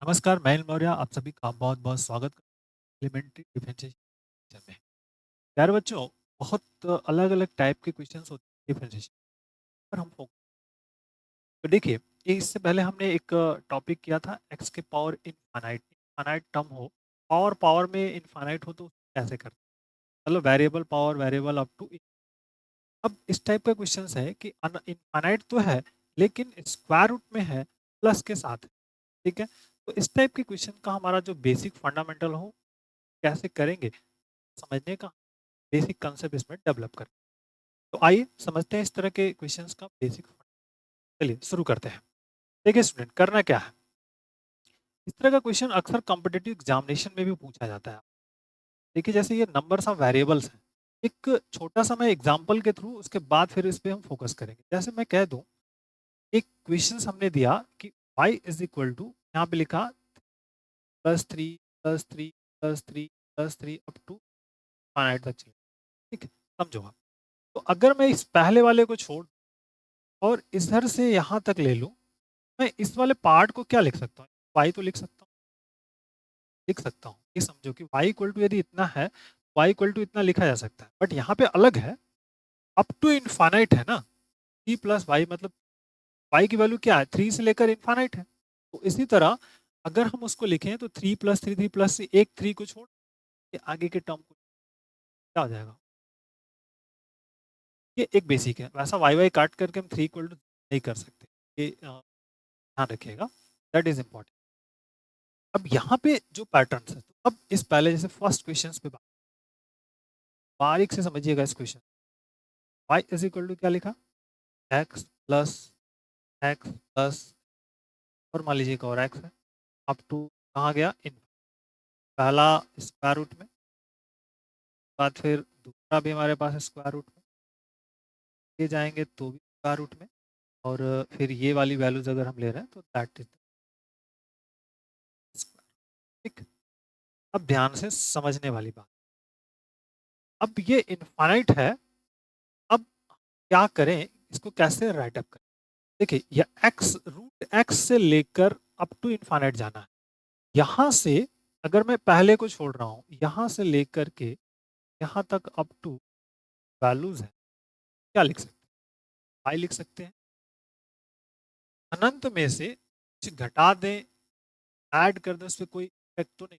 नमस्कार, मैं अनिल मौर्य आप सभी का बहुत-बहुत स्वागत करता हूँ एलिमेंट्री डिफरेंशिएशन में। प्यारे बच्चों, बहुत अलग-अलग टाइप के क्वेश्चंस होते हैं डिफरेंशिएशन पर हम फोकस तो देखिए, ये इससे पहले हमने एक टॉपिक किया था एक्स के पावर इनफाइनाइट इनफाइनाइट टर्म हो और पावर में इनफाइनाइट हो तो कैसे करते हैं? मतलब variable power variable up to अब इस टाइप का क्वेश्चंस है कि इनफाइनाइट तो है लेकिन स्क्वायर रूट में है प्लस के साथ, ठीक है? तो इस टाइप के क्वेश्चन का हमारा जो बेसिक फंडामेंटल हो कैसे करेंगे समझने का बेसिक कंसेप्ट इसमें डेवलप करें। तो आइए समझते हैं इस तरह के क्वेश्चंस का बेसिक। चलिए शुरू करते हैं। देखिए स्टूडेंट, करना क्या है, इस तरह का क्वेश्चन अक्सर कॉम्पिटिटिव एग्जामिनेशन में भी पूछा जाता है। देखिए जैसे ये नंबर्स ऑफ वेरिएबल्स हैं, एक छोटा सा मैं एग्जांपल के थ्रू उसके बाद फिर इस पे हम फोकस करेंगे। जैसे मैं कह दूं, एक क्वेश्चन हमने दिया कि y इज इक्वल टू, यहाँ पे लिखा +3 +3 +3 +3 अप टू फाइनाइट तक चले, ठीक है? समझो आप। तो अगर मैं इस पहले वाले को छोड़ और इधर से यहाँ तक ले लूँ, मैं इस वाले पार्ट को क्या लिख सकता हूँ? y तो लिख सकता हूँ। ये समझो कि y इक्वल टू यदि इतना है, y इक्वल टू इतना लिखा जा सकता है। बट यहाँ पे अलग है, अप टू इनफाइनाइट है ना, 3 प्लस y मतलब y की वैल्यू क्या है? 3 से लेकर इनफाइनाइट है। तो इसी तरह अगर हम उसको लिखें तो 3 प्लस 3 3 प्लस एक 3 को छोड़ के आगे के टर्म को क्या हो जाएगा? ये एक बेसिक है। वैसा वाई वाई काट करके हम 3 इक्वल टू नहीं कर सकते। ये ध्यान रखिएगा, दैट इज इम्पोर्टेंट। अब यहाँ पे जो पैटर्न है, तो अब इस पहले जैसे फर्स्ट क्वेश्चन पे बारीक से समझिएगा इस question. y is equal to क्या लिखा? x प्लस एक्स प्लस और मान लीजिए एक और x है, अप टू कहाँ गया? इन पहला स्क्वायर रूट में, बाद फिर दूसरा भी हमारे पास स्क्वायर रूट में, ये जाएंगे तो भी स्क्वायर रूट में, और फिर ये वाली वैल्यूज अगर हम ले रहे हैं तो दैट इज ठीक। अब ध्यान से समझने वाली बात, अब ये इनफाइनाइट है। अब क्या करें, इसको कैसे राइट अप करें? देखिए ये एक्स रूट एक्स से लेकर अप टू इनफाइनाइट जाना है। यहां से अगर मैं पहले को छोड़ रहा हूं, यहां से लेकर के यहां तक अप टू वैल्यूज है, क्या लिख सकते हैं? आई लिख सकते हैं। अनंत में से कुछ घटा दें, ऐड कर दें, उस पर कोई इफेक्ट तो नहीं।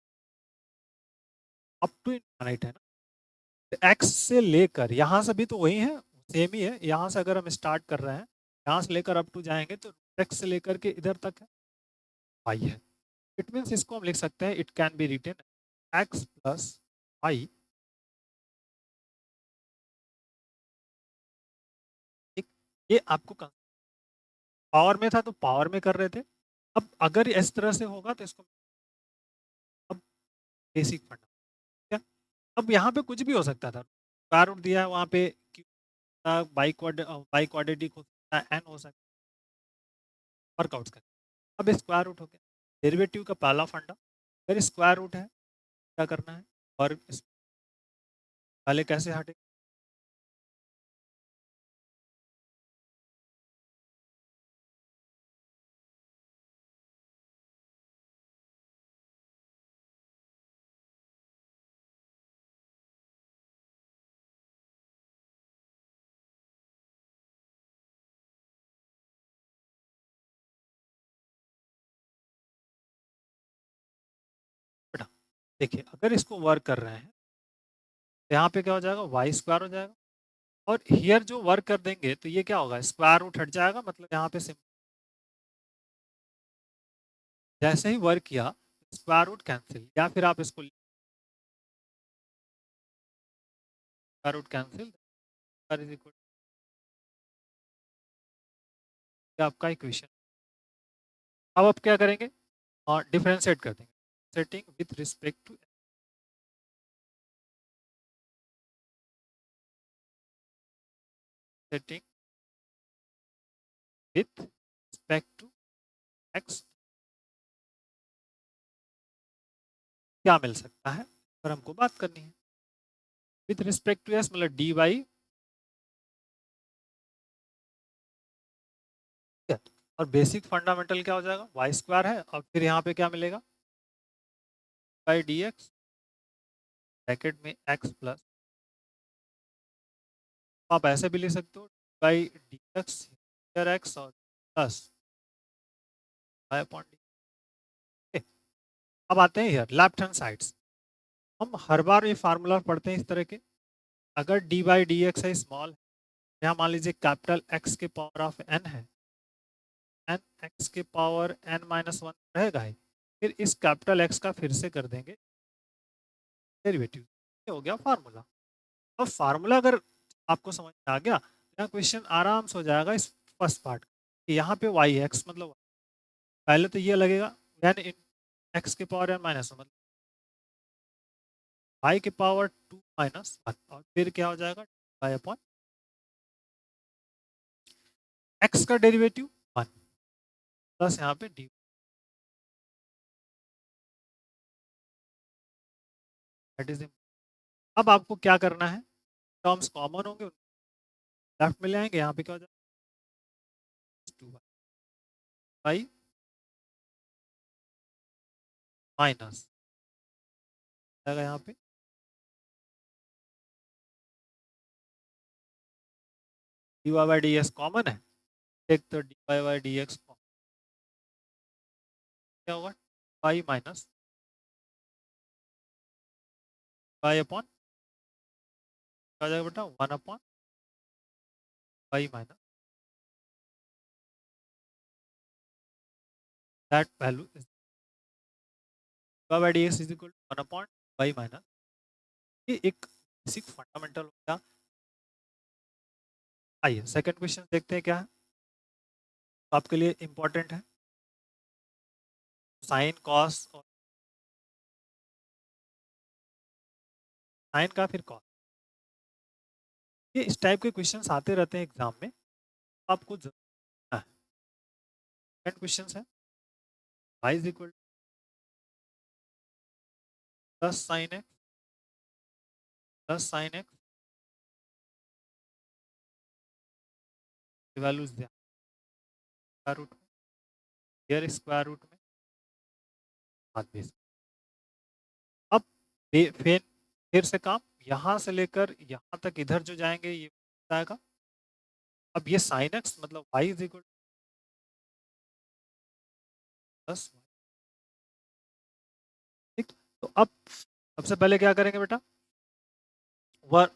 अप टू इनफाइनाइट है ना, एक्स से लेकर यहां से भी तो वही है, सेम ही है। यहां से अगर हम स्टार्ट कर रहे हैं, यहां से लेकर अप टू जाएंगे तो एक्स से लेकर के इधर तक है, आई है। इट मीन्स इसको हम लिख सकते हैं, it can be written x plus i. एक ये आपको पावर में था तो पावर में कर रहे थे। अब अगर इस तरह से होगा तो इसको अब बेसिक फंडा, ठीक है? अब यहाँ पे कुछ भी हो सकता था, स्क्वायर रूट दिया है वहाँ पे, बाई क्वाड्रेटिक हो सकता है, एन हो सकता है, वर्कआउट कर। अब स्क्वायर रूट हो गया, डेरिवेटिव का पहला फंडा, अगर स्क्वायर रूट है क्या करना है, और पहले कैसे हटे? बेटा देखिए, अगर इसको वर्क कर रहे हैं तो यहाँ पे क्या हो जाएगा? वाई स्क्वायर हो जाएगा। और हियर जो वर्क कर देंगे तो ये क्या होगा? स्क्वायर रूट हट जाएगा, मतलब यहाँ पे जैसे ही वर्क किया स्क्वायर रूट कैंसिल, या फिर आप इसको square root cancel is equal to आपका इक्वेशन। अब आप क्या करेंगे? और डिफरेंशिएट कर देंगे, setting with respect to setting with respect to X, क्या मिल सकता है पर हमको बात करनी है। विथ रिस्पेक्ट टू एस मतलब डी वाई, और बेसिक फंडामेंटल क्या हो जाएगा, वाई स्क्वायर है और फिर यहाँ पे क्या मिलेगा, बाई डी एक्स ब्रैकेट में एक्स प्लस, आप ऐसे भी लिख सकते हो बाई डी एक्स एक्स और प्लस वाई अपॉन डी। अब आते हैं यार लेफ्ट हैंड साइड्स। हम हर बार ये फार्मूला पढ़ते हैं इस तरह के, अगर डी बाई डी एक्स है स्मॉल, यहाँ मान लीजिए कैपिटल एक्स के पावर ऑफ एन है, एन एक्स के पावर एन माइनस वन रहेगा ही, फिर इस कैपिटल एक्स का फिर से कर देंगे डेरिवेटिव, ये हो गया फार्मूला। अब फार्मूला अगर आपको समझ में आ गया, यहाँ क्वेश्चन आराम से हो जाएगा इस फर्स्ट पार्ट, यहाँ पे वाई एक्स मतलब पहले तो ये लगेगा एन इन एक्स के पावर एन माइनस वन, मतलब वाई के पावर टू माइनस वन, और फिर क्या हो जाएगा वाई अपॉन एक्स का डेरिवेटिव वन प्लस यहाँ पे डी, दैट इज। अब आपको क्या करना है, टर्म्स कॉमन होंगे लेफ्ट में ले आएंगे, यहाँ पे क्या हो जाएगा टू वाई माइनस जाएगा यहाँ पे D Y by D x common है, एक तो D Y by D x क्या होगा वाई माइनस वाई अपॉन क्या हो जाएगा बेटा one upon y minus that value is y by D x is equal to one upon y minus. ये एक बेसिक फंडामेंटल हो गया। आइए सेकंड क्वेश्चन देखते हैं क्या है, तो आपके लिए इंपॉर्टेंट है साइन कॉस और साइन का फिर कॉस, ये इस टाइप के क्वेश्चंस आते रहते हैं एग्जाम में, आपको जरूर है। सेकंड क्वेश्चन है y is equal plus sine x plus sine x, values दिया स्क्वायर रूट में, हियर स्क्वायर रूट में हाथ बेस। अब फिर से काम यहाँ से लेकर यहाँ तक इधर जो जाएंगे ये आएगा। अब ये साइन एक्स मतलब वाई इज इक्वल प्लस, ठीक। तो अब सबसे पहले क्या करेंगे बेटा, वर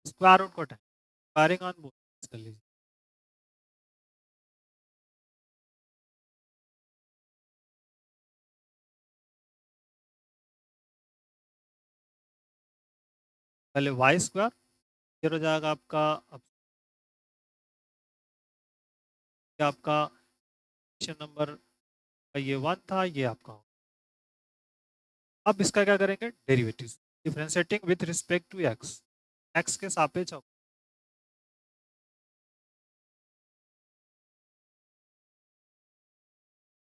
स्क्वायर रूट को स्क्वायरिंग ऑन बोथ कर लीजिए। पहले वाई स्क्वायर, फिर हो जाएगा आपका, अब क्या आपका क्वेश्चन नंबर ये वन था, ये आपका हो। अब इसका क्या करेंगे derivative, differentiating with respect to x, x के सापेक्ष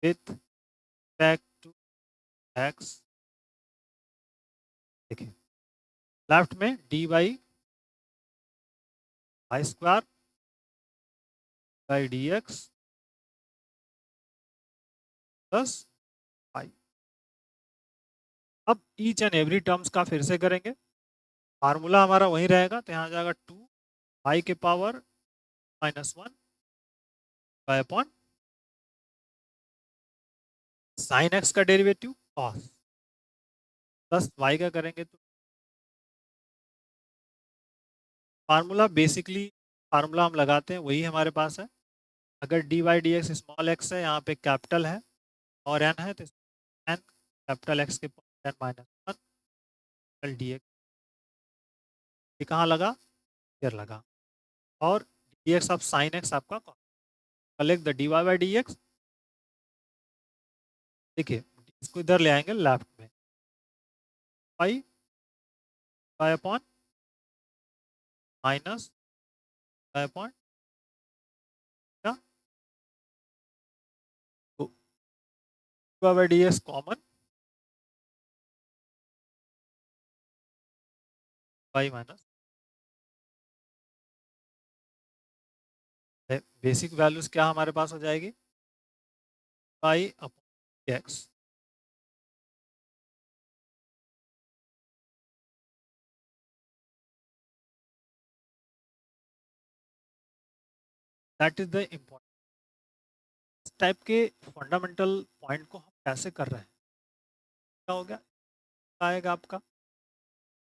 विथ रिस्पेक्ट टू एक्स। देखिए लेफ्ट में d by y square by D x plus y. अब ईच एंड एवरी टर्म्स का फिर से करेंगे, फार्मूला हमारा वही रहेगा, तो यहाँ आ जाएगा टू वाई के power minus one y upon sine x का डेरिवेटिव कॉस प्लस वाई का करेंगे तो फार्मूला बेसिकली फार्मूला हम लगाते हैं वही हमारे पास है। अगर d y d x small x है, यहाँ पे कैपिटल है और एन है, तो एन कैपिटल एक्स के power n minus one d x, ये कहाँ लगा, इधर लगा, और d x of sine x आपका collect the d Y by D x. देखिए इसको इधर ले आएंगे लेफ्ट में, y y upon minus y upon क्या, तो y by D x common y minus basic values क्या हमारे पास हो जाएगी y upon x, that is the important. इस टाइप के फंडामेंटल पॉइंट को हम कैसे कर रहे हैं, क्या हो गया, क्या आएगा आपका,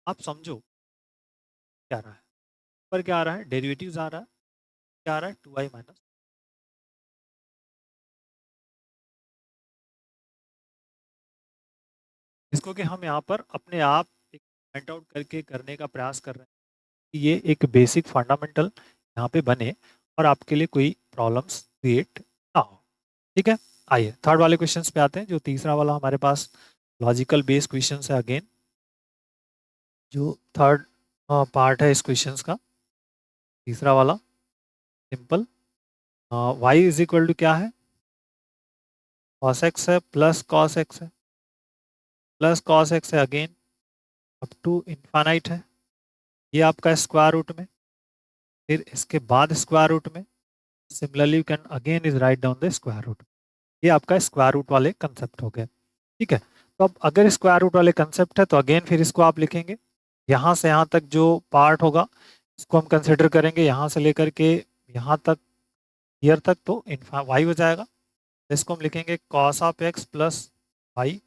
आप समझो क्या आ रहा है, पर क्या आ रहा है, डेरिवेटिव्स आ रहा है, क्या आ रहा है, 2i माइनस, इसको कि हम यहाँ पर अपने आप एक पॉइंट आउट करके करने का प्रयास कर रहे हैं कि ये एक बेसिक फंडामेंटल यहाँ पे बने और आपके लिए कोई प्रॉब्लम्स क्रिएट ना हो। ठीक है, आइए थर्ड वाले क्वेश्चंस पे आते हैं। जो तीसरा वाला हमारे पास लॉजिकल बेस्ड क्वेश्चंस है, अगेन जो थर्ड पार्ट है इस क्वेश्चंस का, तीसरा वाला simple, y is equal to क्या है, कॉस एक्स है प्लस कॉस एक्स है, प्लस कॉस एक्स है अगेन अप टू इन्फानाइट है, ये आपका स्क्वायर रूट में, फिर इसके बाद स्क्वायर रूट में, similarly you can again is right down the square root. ये आपका स्क्वायर रूट वाले कंसेप्ट हो गए। ठीक है, तो अब अगर स्क्वायर रूट वाले कंसेप्ट है तो अगेन फिर इसको आप लिखेंगे, यहाँ से यहाँ तक जो पार्ट होगा इसको हम कंसिडर करेंगे, यहाँ से लेकर के यहाँ तक, ईयर तक, तो इन्फा वाई हो जाएगा। तो इसको हम लिखेंगे cos of x plus y.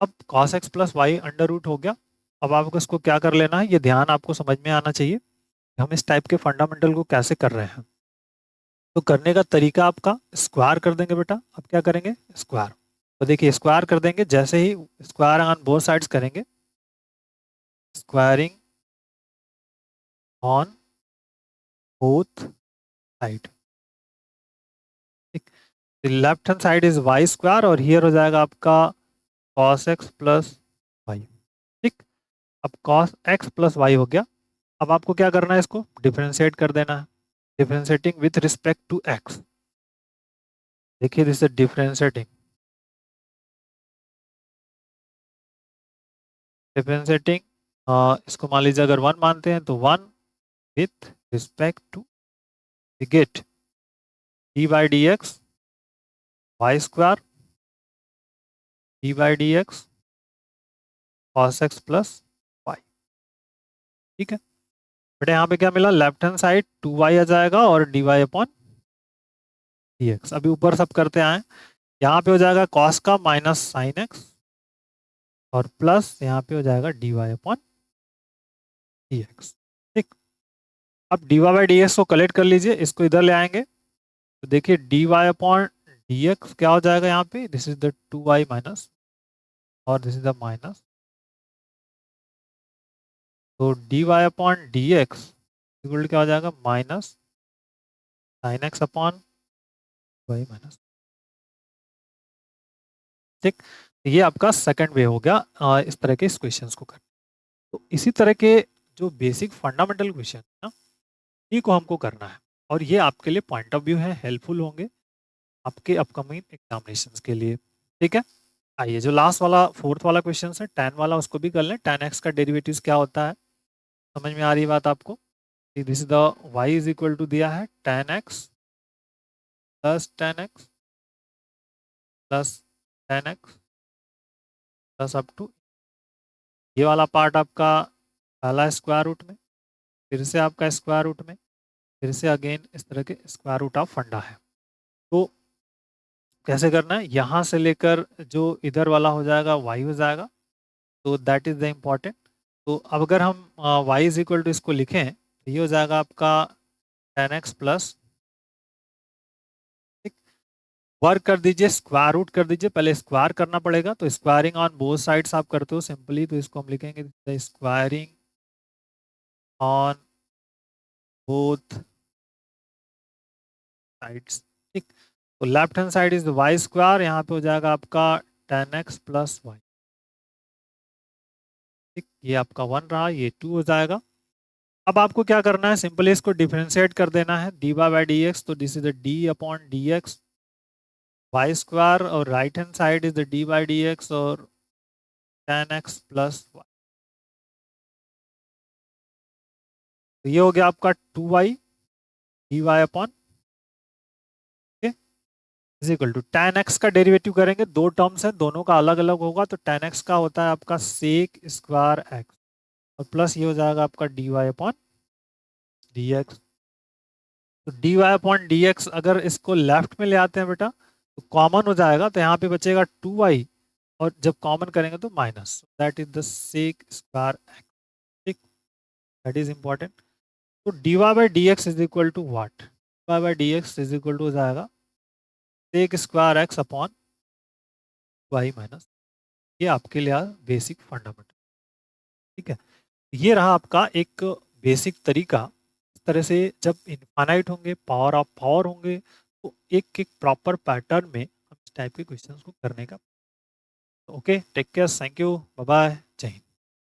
अब cos x plus y under root हो गया। अब आपको इसको क्या कर लेना है, ये ध्यान आपको समझ में आना चाहिए कि हम इस टाइप के फंडामेंटल को कैसे कर रहे हैं। तो करने का तरीका आपका स्क्वायर कर देंगे बेटा। अब क्या करेंगे, स्क्वायर। तो देखिए स्क्वायर कर देंगे, जैसे ही स्क्वायर ऑन बोथ साइड्स करेंगे, स्क्वायरिंग ऑन बोथ साइड, ठीक। Left hand side is y square और हियर हो जाएगा आपका कॉस एक्स प्लस वाई। ठीक, अब कॉस एक्स प्लस वाई हो गया। अब आपको क्या करना है, इसको डिफरेंशिएट कर देना है, differentiating with respect to x. देखिए दिस इज डिफरेंशिएटिंग, डिफरेंशिएटिंग, इसको मान लीजिए अगर वन मानते हैं तो one with respect to, get d by D x y square d by D x cos x plus y. ठीक है बेटा, यहाँ पे क्या मिला, लेफ्ट हैंड साइड 2y आ जाएगा और d y upon d x. अभी ऊपर सब करते आए, यहाँ पे हो जाएगा कॉस का माइनस साइन एक्स और प्लस यहाँ पे हो जाएगा d y upon d x. ठीक, अब d Y by D x को कलेक्ट कर लीजिए, इसको इधर ले आएंगे तो देखिए d y upon d x क्या हो जाएगा, यहाँ पे this is the 2y minus और दिस इज द माइनस, तो D y upon d x equal क्या हो जाएगा, minus sine x upon y minus. ठीक, ये आपका सेकंड वे हो गया इस तरह के इस क्वेश्चंस को करना। तो इसी तरह के जो बेसिक फंडामेंटल क्वेश्चन है ना, इन्हीं को हमको करना है और ये आपके लिए पॉइंट ऑफ व्यू है, हेल्पफुल होंगे आपके अपकमिंग एग्जामिनेशंस के लिए। ठीक है, आइए जो लास्ट वाला फोर्थ वाला क्वेश्चन है tan वाला, उसको भी कर लें। tan x का डेरिवेटिव्स क्या होता है, समझ में आ रही है बात आपको। This is the y is equal to दिया है tan x plus tan x plus tan x plus up to, ये वाला पार्ट आपका पहला स्क्वायर रूट में, फिर से आपका स्क्वायर रूट में, फिर से अगेन इस तरह के स्क्वायर रूट ऑफ फंडा है। तो कैसे करना है, यहाँ से लेकर जो इधर वाला हो जाएगा y हो जाएगा, तो दैट इज द इम्पॉर्टेंट। तो अब अगर हम y इज इक्वल टू इसको लिखें तो ये हो जाएगा आपका tan x प्लस, वर्क कर दीजिए, स्क्वायर रूट कर दीजिए, पहले स्क्वायर करना पड़ेगा, तो स्क्वायरिंग ऑन बोथ साइड्स आप करते हो सिंपली, तो इसको हम लिखेंगे स्क्वायरिंग ऑन बोथ साइड्स। ठीक, तो left hand side is y square, यहाँ पे हो जाएगा आपका tan x प्लस वाई। ठीक, ये आपका वन रहा, ये टू हो जाएगा। अब आपको क्या करना है, सिंपली इसको डिफरेंशिएट कर देना है, डी बाई डी एक्स, तो this is the d upon d x y square और right hand side is the d by D x और tan x प्लस वाई। तो ये हो गया आपका 2y dy upon, is equal to tan x का derivative करेंगे, दो टर्म्स है, दोनों का अलग अलग होगा, तो tan x का होता है आपका सेक स्क्वायर एक्स और प्लस ये हो जाएगा आपका dy अपॉन dx। तो dy अपॉन dx अगर इसको लेफ्ट में ले आते हैं बेटा तो कॉमन हो जाएगा, तो यहाँ पे बचेगा 2y और जब कॉमन करेंगे तो minus, that is the sec square x. ठीक, दैट इज इंपॉर्टेंट। तो dy by D x is equal to what, dy by D x is equal to हो जाएगा sec square x upon y minus, ये आपके लिए basic fundamental. ठीक है, ये रहा आपका एक बेसिक तरीका। इस तरह से जब इनफाइनाइट होंगे, पावर ऑफ पावर होंगे, तो एक एक प्रॉपर पैटर्न में हम इस टाइप के क्वेश्चंस को करने का। Okay, take care, thank you, bye bye.